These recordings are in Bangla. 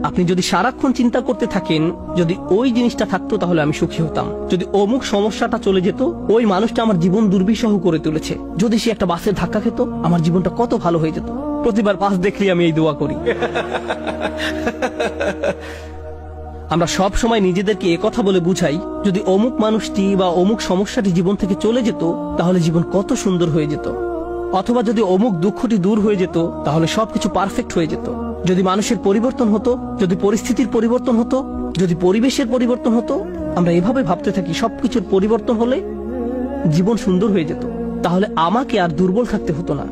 আপনি যদি সারাক্ষণ চিন্তা করতে থাকেন যদি ওই জিনিসটা থাকতো তাহলে আমি সুখী হতাম, যদি অমুক সমস্যাটা চলে যেত, ওই মানুষটা আমার জীবন দুর্বিষহ করে তুলেছে, যদি সে একটা বাসের ধাক্কা খেত আমার জীবনটা কত ভালো হয়ে যেত। প্রতিবার বাস দেখলেই আমি এই দোয়া করি। আমরা সব সময় নিজেদেরকে একথা বলে বুঝাই যদি অমুক মানুষটি বা অমুক সমস্যাটি জীবন থেকে চলে যেত তাহলে জীবন কত সুন্দর হয়ে যেত, অথবা যদি অমুক দুঃখটি দূর হয়ে যেত তাহলে সবকিছু পারফেক্ট হয়ে যেত। যদি মানুষের পরিবর্তন হতো, যদি পরিস্থিতির পরিবর্তন হতো, যদি পরিবেশের পরিবর্তন হতো, আমরা এভাবে ভাবতে থাকি সবকিছুর পরিবর্তন হলে জীবন সুন্দর হয়ে যেত, তাহলে আমাকে আর দুর্বল থাকতে হতো না।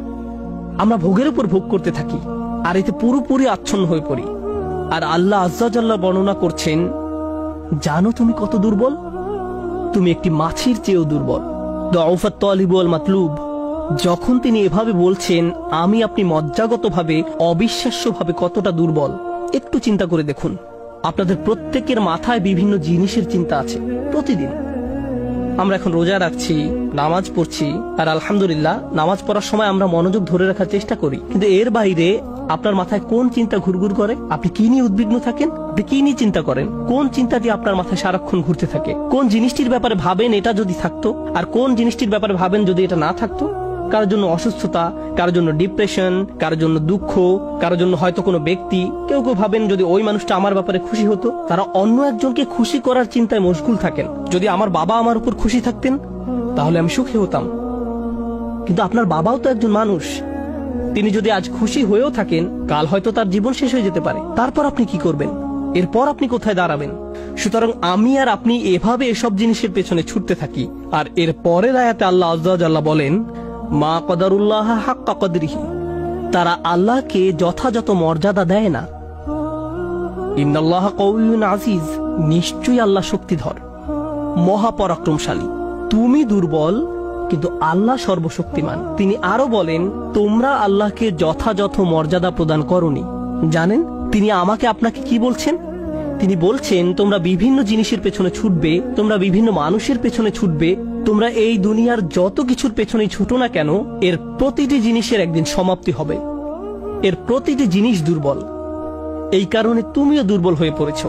আমরা ভোগের উপর ভোগ করতে থাকি আর এতে পুরোপুরি আচ্ছন্ন হয়ে পড়ি। আর আল্লাহ আজ্জা জাল্লা বর্ণনা করছেন, জানো তুমি কত দুর্বল? তুমি একটি মাছির চেয়েও দুর্বল। দুআফাত তালিব ওয়াল মাতলুব। যখন তিনি এভাবে বলছেন আমি আপনি মজ্জাগতভাবে অবিশ্বাস্যভাবে কতটা দুর্বল, একটু চিন্তা করে দেখুন। আপনাদের প্রত্যেকের মাথায় বিভিন্ন জিনিসের চিন্তা আছে প্রতিদিন। আমরা এখন রোজা রাখছি, নামাজ পড়ছি, আর আলহামদুলিল্লাহ নামাজ পড়ার সময় আমরা মনোযোগ ধরে রাখার চেষ্টা করি, কিন্তু এর বাইরে আপনার মাথায় কোন চিন্তা ঘুরঘুর করে? আপনি কি নিয়ে উদ্বিগ্ন থাকেন? আপনি কি নিয়ে চিন্তা করেন? কোন চিন্তাটি আপনার মাথায় সারাক্ষণ ঘুরতে থাকে? কোন জিনিসটির ব্যাপারে ভাবেন এটা যদি থাকতো, আর কোন জিনিসটির ব্যাপারে ভাবেন যদি এটা না থাকতো? কারোর জন্য অসুস্থতা, কারোর জন্য ডিপ্রেশন, কারোর জন্য দুঃখ, কারোর জন্য হয়তো কোনো ব্যক্তি। কেউ কেউ ভাবেন যদি ওই মানুষটা আমার ব্যাপারে খুশি হতো। তারা অন্য একজনকে খুশি করার চিন্তায় মশগুল থাকেন। যদি আমার বাবা আমার উপর খুশি থাকতেন তাহলে আমি সুখী হতাম। কিন্তু আপনার বাবাও তো একজন মানুষ, তিনি যদি আজ খুশি হয়েও থাকেন কাল হয়তো তার জীবন শেষ হয়ে যেতে পারে। তারপর আপনি কি করবেন? এরপর আপনি কোথায় দাঁড়াবেন? সুতরাং আমি আর আপনি এভাবে এসব জিনিসের পেছনে ছুটতে থাকি। আর এর পরের আয়াতে আল্লাহ আজ্জা ওয়া জাল্লা বলেন, মা কদারুল্লাহ হাক্কা কদরিহি, তারা আল্লাহকে যথাযথ মর্যাদা দেয় না। ইন্নাল্লাহা কাউইয়ুন আজিজ, নিশ্চয়ই আল্লাহ শক্তিধর, মহাপরাক্রমশালী। তুমি দুর্বল কিন্তু আল্লাহ সর্বশক্তিমান। তিনি আরো বলেন, তোমরা আল্লাহকে যথাযথ মর্যাদা প্রদান করনি। জানেন তিনি আমাকে আপনাকে কি বলছেন? তিনি বলছেন তোমরা বিভিন্ন জিনিসের পেছনে ছুটবে, তোমরা বিভিন্ন মানুষের পেছনে ছুটবে, তোমরা এই দুনিয়ার যত কিছুর পেছনেই ছুটো না কেন এর প্রতিটি জিনিসের একদিন সমাপ্তি হবে। এর প্রতিটি জিনিস দুর্বল। এই কারণে তুমিও দুর্বল হয়ে পড়েছো।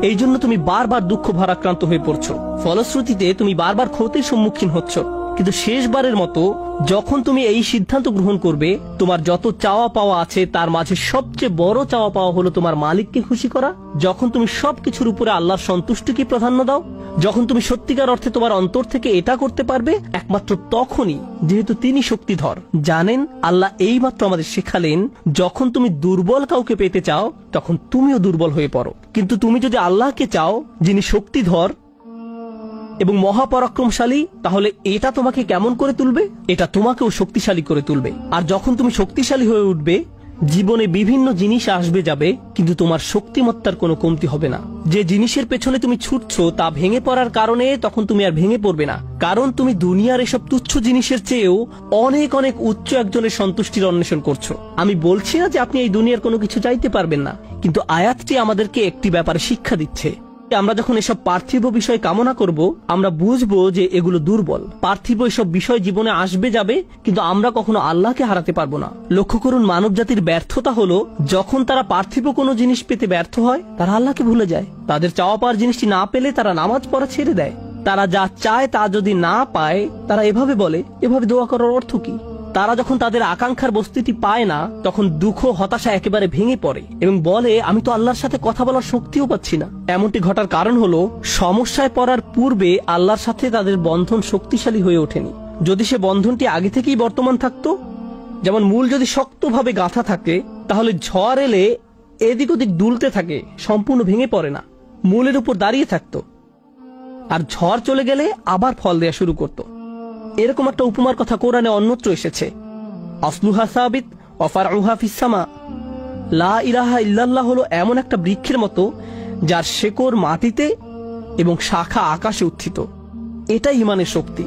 এই জন্য তুমি বারবার দুঃখ ভারাক্রান্ত হয়ে পড়ছো। ফলশ্রুতিতে তুমি বারবার ক্ষতির সম্মুখীন হচ্ছ। কিন্তু শেষবারের মতো যখন তুমি এই সিদ্ধান্ত গ্রহণ করবে তোমার যত চাওয়া পাওয়া আছে তার মাঝে সবচেয়ে বড় চাওয়া পাওয়া হলো তোমার মালিককে খুশি করা, যখন তুমি সবকিছুর উপরে আল্লাহর সন্তুষ্টিকে প্রাধান্য দাও, যখন তুমি সত্যিকার অর্থে তোমার অন্তর থেকে এটা করতে পারবে, একমাত্র তখনই, যেহেতু তিনি শক্তিধর। জানেন আল্লাহ এইমাত্র আমাদের শেখালেন যখন তুমি দুর্বল কাউকে পেতে চাও তখন তুমিও দুর্বল হয়ে পড়ো, কিন্তু তুমি যদি আল্লাহকে চাও যিনি শক্তিধর এবং মহাপরাক্রমশালী, তাহলে এটা তোমাকে কেমন করে তুলবে? এটা তোমাকেও শক্তিশালী করে তুলবে। আর যখন তুমি শক্তিশালী হয়ে উঠবে জীবনে বিভিন্ন জিনিস আসবে যাবে, কিন্তু তোমার শক্তিমত্তার কোনো কমতি হবে না। যে জিনিসের পেছনে তুমি ছুটছো তা ভেঙে পড়ার কারণে তখন তুমি আর ভেঙে পড়বে না, কারণ তুমি দুনিয়ার এসব তুচ্ছ জিনিসের চেয়েও অনেক অনেক উচ্চ একজনের সন্তুষ্টির অন্বেষণ করছো। আমি বলছি না যে আপনি এই দুনিয়ার কোনো কিছু চাইতে পারবেন না, কিন্তু আয়াতটি আমাদেরকে একটি ব্যাপারে শিক্ষা দিচ্ছে। আমরা যখন এসব পার্থিব বিষয় কামনা করব আমরা বুঝবো যে এগুলো দুর্বল। পার্থিব এসব বিষয় জীবনে আসবে যাবে, কিন্তু আমরা কখনো আল্লাহকে হারাতে পারবো না। লক্ষ্য করুন, মানব জাতির ব্যর্থতা হলো যখন তারা পার্থিব কোনো জিনিস পেতে ব্যর্থ হয় তারা আল্লাহকে ভুলে যায়। তাদের চাওয়া পাওয়ার জিনিসটি না পেলে তারা নামাজ পড়া ছেড়ে দেয়। তারা যা চায় তা যদি না পায় তারা এভাবে বলে, এভাবে দোয়া করার অর্থ কি? তারা যখন তাদের আকাঙ্ক্ষার বস্তুটি পায় না তখন দুঃখ হতাশা একেবারে ভেঙে পড়ে এবং বলে আমি তো আল্লাহর সাথে কথা বলার শক্তিও পাচ্ছি না। এমনটি ঘটার কারণ হলো সমস্যায় পড়ার পূর্বে আল্লাহর সাথে তাদের বন্ধন শক্তিশালী হয়ে ওঠেনি। যদি সে বন্ধনটি আগে থেকেই বর্তমান থাকতো, যেমন মূল যদি শক্তভাবে গাঁথা থাকে তাহলে ঝড় এলে এদিক ওদিক দুলতে থাকে, সম্পূর্ণ ভেঙে পড়ে না, মূলের উপর দাঁড়িয়ে থাকতো। আর ঝড় চলে গেলে আবার ফল দেয়া শুরু করতো। এরকম একটা উপমার কথা কোরআনে অন্যত্র এসেছে, আসলুহা সাবিত ওয়া ফারউহা ফিস সামা। লা ইলাহা ইল্লাল্লাহ হলো এমন একটা বৃক্ষের মতো যার শেকড় মাটিতে এবং শাখা আকাশে উত্থিত। এটাই ঈমানের শক্তি।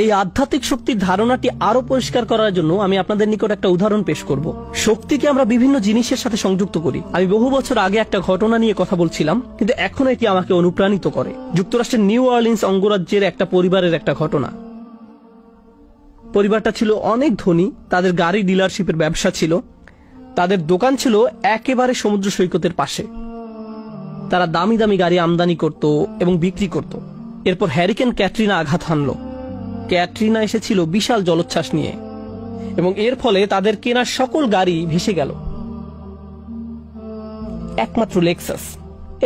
এই আধ্যাত্মিক শক্তির ধারণাটি আরো পরিষ্কার করার জন্য আমি আপনাদের নিকট একটা উদাহরণ পেশ করব। শক্তিকে আমরা বিভিন্ন জিনিসের সাথে সংযুক্ত করি। আমি বহু বছর আগে একটা ঘটনা নিয়ে কথা বলছিলাম, কিন্তু এখন এটি আমাকে অনুপ্রাণিত করে। যুক্তরাষ্ট্রের নিউ অরলিন্স অঙ্গরাজ্যের একটা পরিবারের একটা ঘটনা। পরিবারটা ছিল অনেক ধনী, তাদের গাড়ি ডিলারশিপের ব্যবসা ছিল। তাদের দোকান ছিল একেবারে সমুদ্র সৈকতের পাশে। তারা দামি দামি গাড়ি আমদানি করত এবং বিক্রি করত। এরপর হ্যারিকেন ক্যাটরিনা আঘাত হানল। ক্যাটরিনা এসেছিল বিশাল জলোচ্ছ্বাস নিয়ে এবং এর ফলে তাদের কেনা সকল গাড়ি ভেসে গেল। একমাত্র লেক্সাস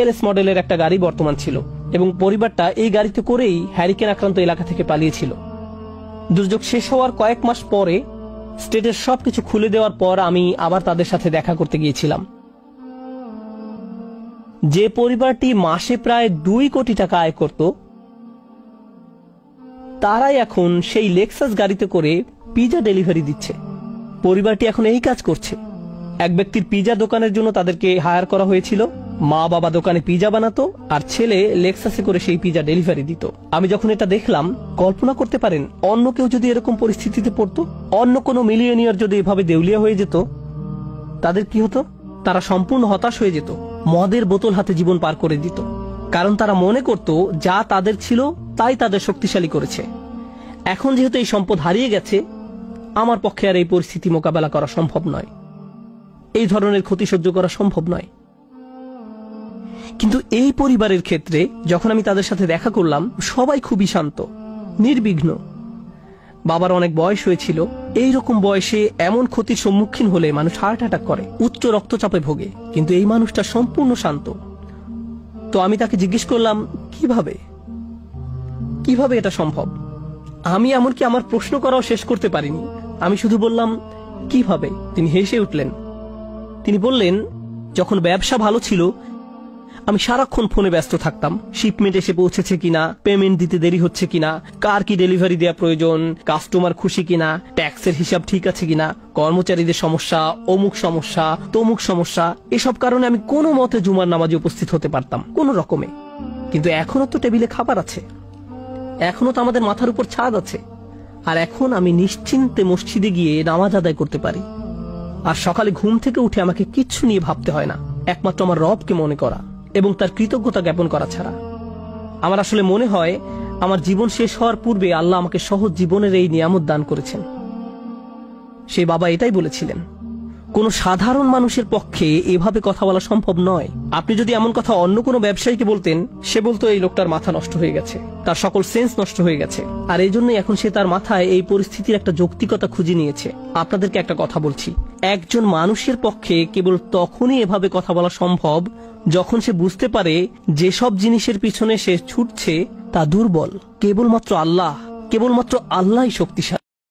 এলএস মডেলের একটা গাড়ি বর্তমান ছিল এবং পরিবারটা এই গাড়িতে করেই হ্যারিকেন আক্রান্ত এলাকা থেকে পালিয়েছিল। দুর্যোগ শেষ হওয়ার কয়েক মাস পরে স্টেটের সবকিছু খুলে দেওয়ার পর আমি আবার তাদের সাথে দেখা করতে গিয়েছিলাম। যে পরিবারটি মাসে প্রায় 2 কোটি টাকা আয় করত, তারাই এখন সেই লেক্সাস গাড়িতে করে পিজা ডেলিভারি দিচ্ছে। পরিবারটি এখন এই কাজ করছে। এক ব্যক্তির পিজা দোকানের জন্য তাদেরকে হায়ার করা হয়েছিল। মা বাবা দোকানে পিজা বানাতো আর ছেলে লেক্সাসে করে সেই পিজা ডেলিভারি দিত। আমি যখন এটা দেখলাম, কল্পনা করতে পারেন অন্য কেউ যদি এরকম পরিস্থিতিতে পড়তো, অন্য কোনো মিলিয়নিয়ার যদি এভাবে দেউলিয়া হয়ে যেত, তাদের কি হতো? তারা সম্পূর্ণ হতাশ হয়ে যেত, মদের বোতল হাতে জীবন পার করে দিত। কারণ তারা মনে করত যা তাদের ছিল তাই তাদের শক্তিশালী করেছে। এখন যেহেতু এই সম্পদ হারিয়ে গেছে, আমার পক্ষে আর এই পরিস্থিতি মোকাবেলা করা সম্ভব নয়, এই ধরনের ক্ষতি সহ্য করা সম্ভব নয়। কিন্তু এই পরিবারের ক্ষেত্রে যখন আমি তাদের সাথে দেখা করলাম, সবাই খুবই শান্ত, নির্বিঘ্ন। বাবার অনেক বয়স হয়েছিল। এইরকম বয়সে এমন ক্ষতির সম্মুখীন হলে মানুষ হার্ট অ্যাটাক করে, উচ্চ রক্তচাপে ভোগে, কিন্তু এই মানুষটা সম্পূর্ণ শান্ত। তো আমি তাকে জিজ্ঞেস করলাম, কিভাবে এটা সম্ভব? আমি এমনকি আমার প্রশ্ন করাও শেষ করতে পারিনি। আমি শুধু বললাম, কিভাবে? তিনি হেসে উঠলেন। তিনি বললেন, যখন ব্যবসা ভালো ছিল আমি সারাক্ষণ ফোনে ব্যস্ত থাকতাম। শিপমেন্ট এসে পৌঁছেছে কিনা, পেমেন্ট দিতে দেরি হচ্ছে কিনা, কার কি ডেলিভারি দেওয়া প্রয়োজন, কাস্টমার খুশি কিনা, ট্যাক্সের হিসাব ঠিক আছে কিনা, কর্মচারীদের সমস্যা, অমুক সমস্যা, তমুক সমস্যা। এসব কারণে আমি কোনো মতে জুমার নামাজে উপস্থিত হতে পারতাম কোনো রকমে। কিন্তু এখনো তো টেবিলে খাবার আছে, এখনো তো আমাদের মাথার উপর ছাদ আছে, আর এখন আমি নিশ্চিন্তে মসজিদে গিয়ে নামাজ আদায় করতে পারি। আর সকালে ঘুম থেকে উঠে আমাকে কিচ্ছু নিয়ে ভাবতে হয় না, একমাত্র আমার রবকে মনে করা এবং তার কৃতজ্ঞতা জ্ঞাপন করা ছাড়া। আমার আসলে মনে হয় আমার জীবন শেষ হওয়ার পূর্বে আল্লাহ আমাকে সহজ জীবনের এই নিয়ামত দান করেছেন। সেই বাবা এটাই বলেছিলেন, কোন সাধারণ মানুষের পক্ষে এভাবে কথা বলা সম্ভব নয়। আপনি যদি এমন কথা অন্য কোনো ব্যবসায়ীকে বলতেন, সে বলতো এই লোকটার মাথা নষ্ট হয়ে গেছে, তার সকল সেন্স নষ্ট হয়ে গেছে। আর এই জন্যই এখন সে তার মাথায় এই পরিস্থিতির একটা যৌক্তিকতা খুঁজে নিয়েছে। আপনাদেরকে একটা কথা বলছি, একজন মানুষের পক্ষে কেবল তখনই এভাবে কথা বলা সম্ভব যখন সে বুঝতে পারে যেসব জিনিসের পিছনে সে ছুটছে তা দুর্বল। কেবলমাত্র আল্লাহই শক্তিশালী।